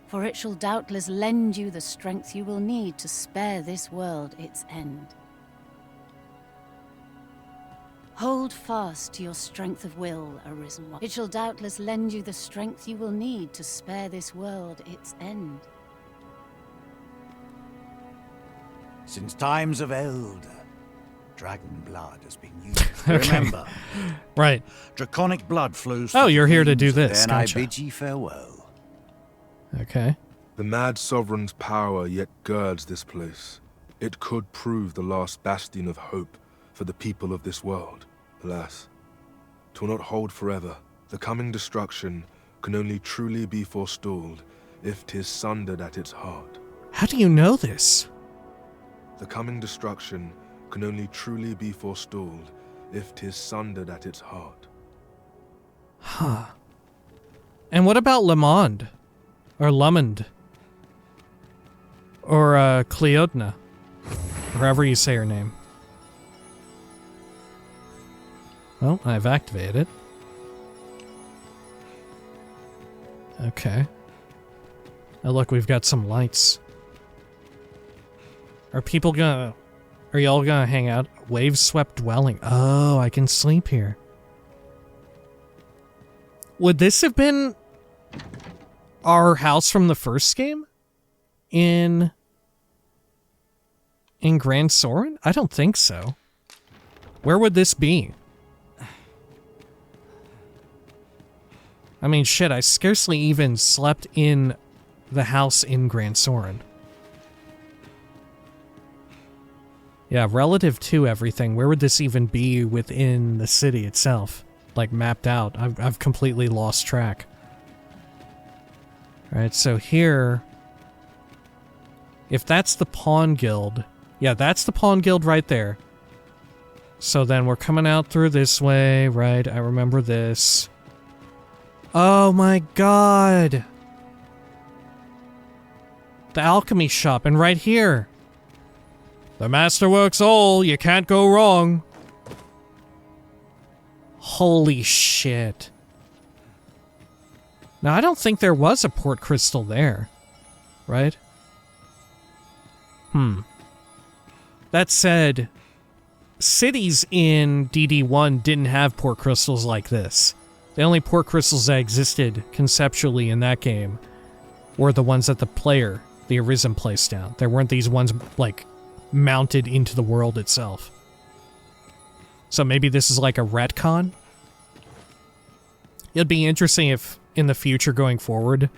for it shall doubtless lend you the strength you will need to spare this world its end. Hold fast to your strength of will, Arisen One. It shall doubtless lend you the strength you will need to spare this world its end. Since times of eld, dragon blood has been used. Remember. Right. Draconic blood flows. Oh, you're here to do this. Then Gotcha. I bid ye farewell. Okay. The mad sovereign's power yet girds this place. It could prove the last bastion of hope for the people of this world. Alas, 'twill not hold forever. The coming destruction can only truly be forestalled if 'tis sundered at its heart. How do you know this? The coming destruction can only truly be forestalled if 'tis sundered at its heart. Huh. And what about Lamond? Or Lumond? Or, Cleodna? Or however you say her name. Well, I've activated it. Okay. Oh, look, we've got some lights. Are y'all gonna hang out? Wave-swept dwelling. Oh, I can sleep here. Would this have been our house from the first game? In Gran Soren? I don't think so. Where would this be? I mean, shit, I scarcely even slept in the house in Gran Soren. Yeah, relative to everything, where would this even be within the city itself? Like, mapped out. I've completely lost track. Alright, so here... If that's the Pawn Guild... Yeah, that's the Pawn Guild right there. So then we're coming out through this way, right? I remember this. Oh my god! The alchemy shop, and right here! The masterworks all, you can't go wrong. Holy shit. Now, I don't think there was a port crystal there, right? That said, cities in DD1 didn't have port crystals like this. The only port crystals that existed conceptually in that game were the ones that the Arisen, placed down. There weren't these ones, like, mounted into the world itself. So maybe this is like a retcon? It'd be interesting if, in the future going forward,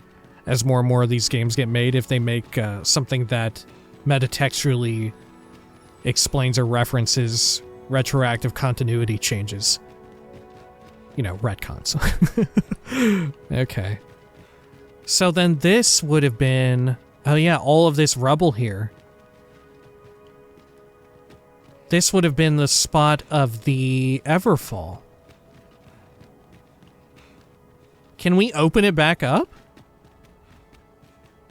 as more and more of these games get made, if they make something that metatextually explains or references retroactive continuity changes. You know, retcons. Okay. So then this would have been... Oh yeah, all of this rubble here. This would have been the spot of the Everfall. Can we open it back up?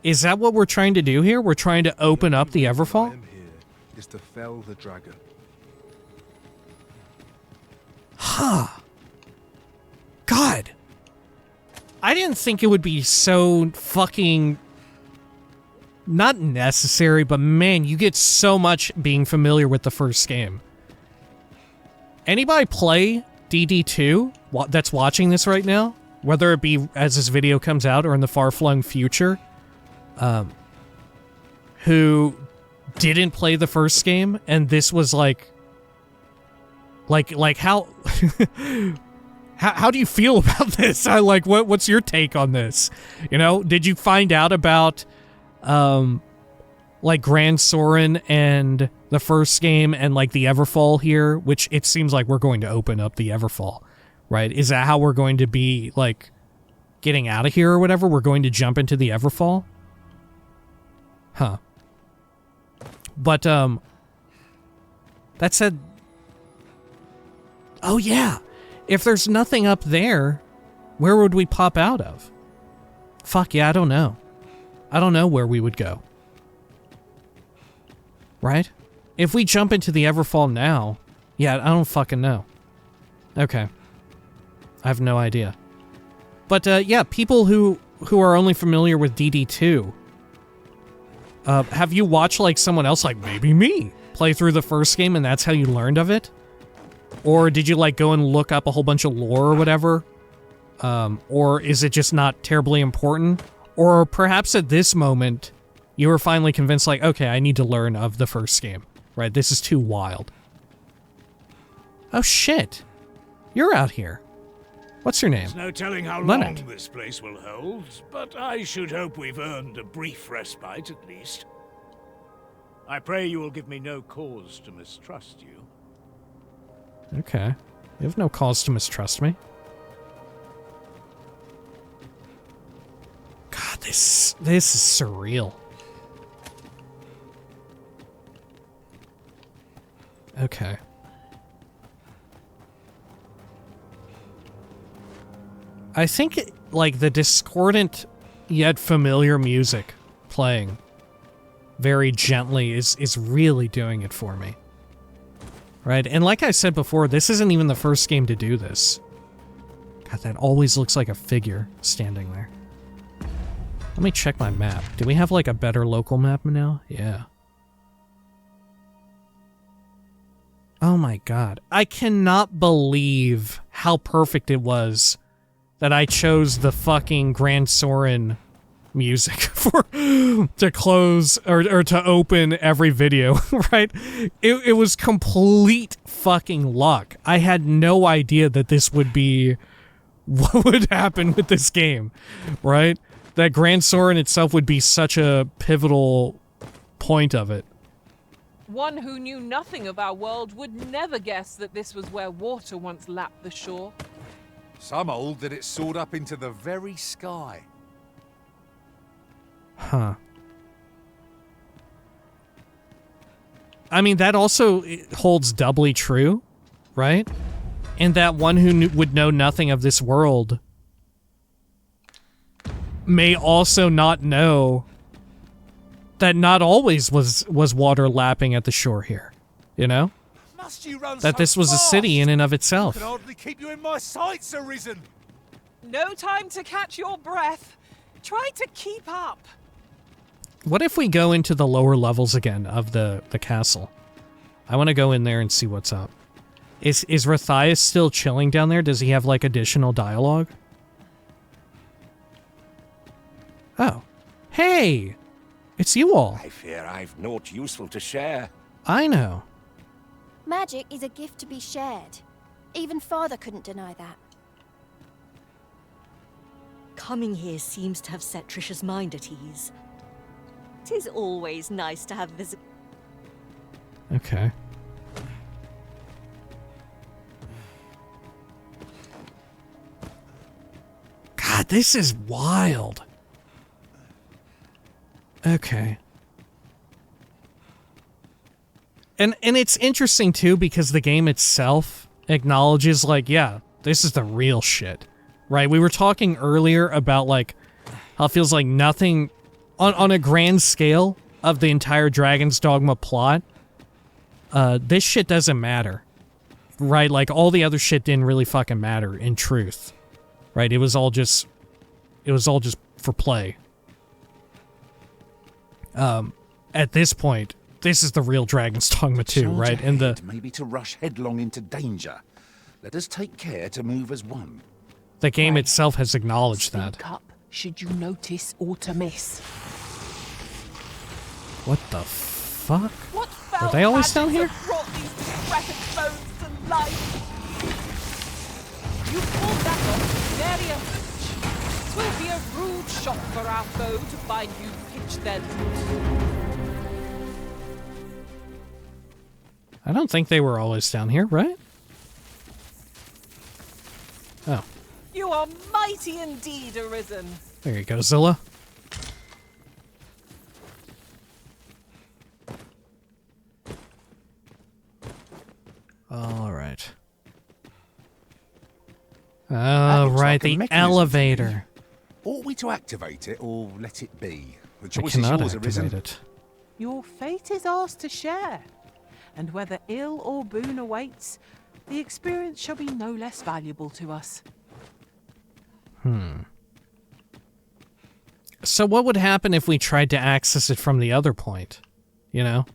Is that what we're trying to do here? We're trying to open up the Everfall? I am here is to fell the dragon. Huh. God, I didn't think it would be so fucking... not necessary, but man, you get so much being familiar with the first game. Anybody play DD2 that's watching this right now? Whether it be as this video comes out or in the far-flung future, who didn't play the first game, and this was like how how do you feel about this? What's your take on this? You know, did you find out about like Gran Soren and the first game and like the Everfall here, which it seems like we're going to open up the Everfall, right? Is that how we're going to be like getting out of here or whatever? We're going to jump into the Everfall? Huh. But that said, oh yeah, if there's nothing up there, where would we pop out of? Fuck yeah, I don't know. I don't know where we would go. Right? If we jump into the Everfall now, yeah, I don't fucking know. Okay. I have no idea. But yeah, people who are only familiar with DD2, have you watched like someone else, like maybe me, play through the first game and that's how you learned of it? Or did you like go and look up a whole bunch of lore or whatever? Or is it just not terribly important? Or perhaps at this moment, you were finally convinced like, okay, I need to learn of the first game, right? This is too wild. Oh shit. You're out here. What's your name? There's no telling how Leonard. long this place will hold, but I should hope we've earned a brief respite at least. I pray you will give me no cause to mistrust you. Okay. You have no cause to mistrust me. God, this is surreal. Okay. I think, like, the discordant yet familiar music playing very gently is really doing it for me. Right? And like I said before, this isn't even the first game to do this. God, that always looks like a figure standing there. Let me check my map. Do we have, like, a better local map now? Yeah. Oh my god. I cannot believe how perfect it was that I chose the fucking Gran Soren music to close or to open every video, right? It was complete fucking luck. I had no idea that this would be what would happen with this game, right? That Gran Soren itself would be such a pivotal point of it. One who knew nothing of our world would never guess that this was where water once lapped the shore. Some hold that it soared up into the very sky. Huh. I mean, that also holds doubly true, right? And that one who would know nothing of this world may also not know that not always was water lapping at the shore here, you know? Must you run that so this was fast? a city in and of itself. I can hardly keep you in my sights, Arisen. No time to catch your breath. Try to keep up. What if we go into the lower levels again of the castle? I want to go in there and see what's up. Is Rathias still chilling down there? Does he have, like, additional dialogue? Oh. Hey! It's you all. I fear I've naught useful to share. I know. Magic is a gift to be shared. Even Father couldn't deny that. Coming here seems to have set Trisha's mind at ease. 'Tis always nice to have visit. Okay. God, this is wild. Okay. And it's interesting too because the game itself acknowledges like, yeah, this is the real shit. Right? We were talking earlier about like how it feels like nothing on a grand scale of the entire Dragon's Dogma plot. This shit doesn't matter. Right? Like all the other shit didn't really fucking matter in truth. Right? It was all just It was all just for play. At this point, this is the real Dragon's Dogma 2, right? And the maybe to rush headlong into danger. Let us take care to move as one. the game itself has acknowledged that. Speak up, should you notice or to miss. What the fuck? What Are they always down here? brought these decrepit bones to life? You pulled that off very much. 'Twill be a rude shock for our foe to find you pitched their I don't think they were always down here, right? Oh, You are mighty indeed, Arisen. there you go, Zilla. All right. Oh, looks right, like a the mechanism. elevator. Ought we to activate it or let it be? The I choice is cannot yours, activate Arisen. it. Your fate is ours to share, and whether ill or boon awaits, the experience shall be no less valuable to us. So what would happen if we tried to access it from the other point? You know?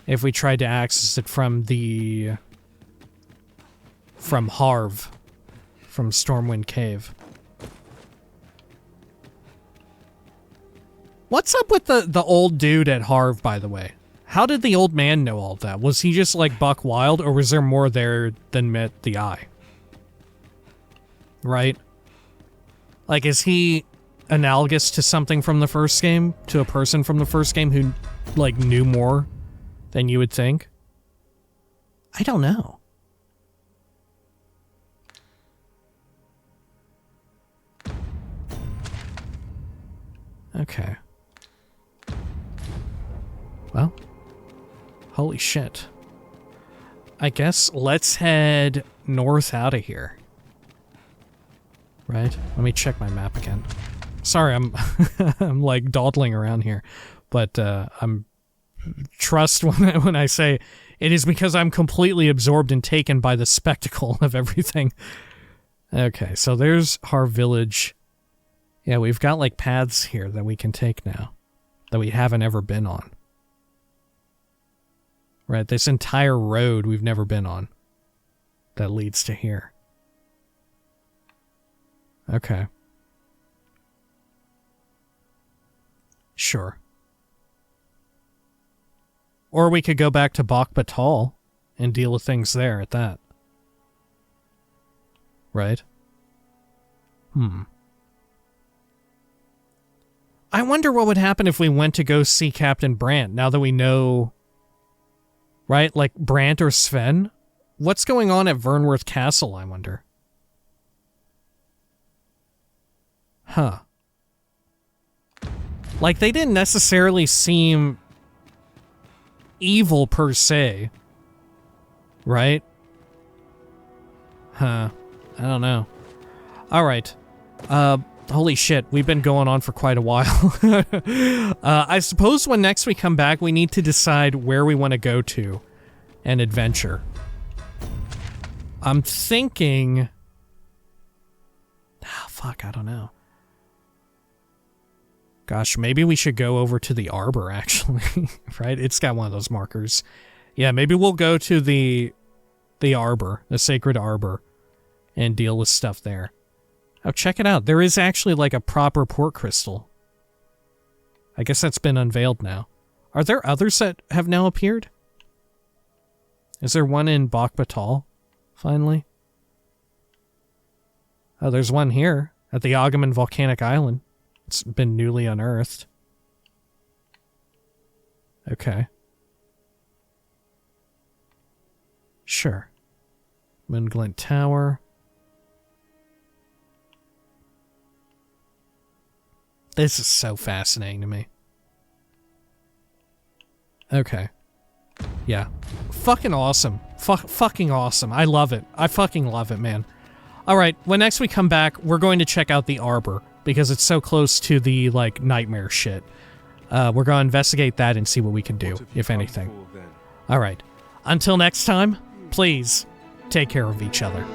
If we tried to access it from the... from Harv. From Stormwind Cave. What's up with the old dude at Harv, by the way? How did the old man know all of that? Was he just like buck wild, or was there more there than met the eye? Right? Like, is he analogous to something from the first game? To a person from the first game who, like, knew more than you would think? I don't know. Okay. Well, holy shit. I guess let's head north out of here. Right? Let me check my map again. Sorry, I'm I'm like dawdling around here, but I'm trust when I say it is because I'm completely absorbed and taken by the spectacle of everything. Okay, so there's Harv Village. Yeah, we've got like paths here that we can take now that we haven't ever been on. Right, this entire road we've never been on that leads to here. Okay. Sure. Or we could go back to Bahkbattahl and deal with things there at that. Right? I wonder what would happen if we went to go see Captain Brandt, now that we know... Right? Like, Brandt or Sven? What's going on at Vernworth Castle, I wonder? Huh. Like, they didn't necessarily seem evil per se. Right? Huh. I don't know. Alright. Holy shit, we've been going on for quite a while. I suppose when next we come back, we need to decide where we want to go to and adventure. I'm thinking... Ah, fuck, I don't know. Gosh, maybe we should go over to the Arbor, actually. Right? It's got one of those markers. Yeah, maybe we'll go to the Arbor, the Sacred Arbor, and deal with stuff there. Oh, check it out. There is actually like a proper port crystal. I guess that's been unveiled now. Are there others that have now appeared? Is there one in Bahkbattahl, finally? Oh, there's one here, at the Agaman Volcanic Island. It's been newly unearthed. Okay. Sure. Moonglint Tower. This is so fascinating to me. Okay. Yeah. Fucking awesome. Fucking awesome. I love it. I fucking love it, man. Alright, when next we come back, we're going to check out the Arbor, because it's so close to the, like, nightmare shit. We're going to investigate that and see what we can do, if anything. Alright. Until next time, please, take care of each other.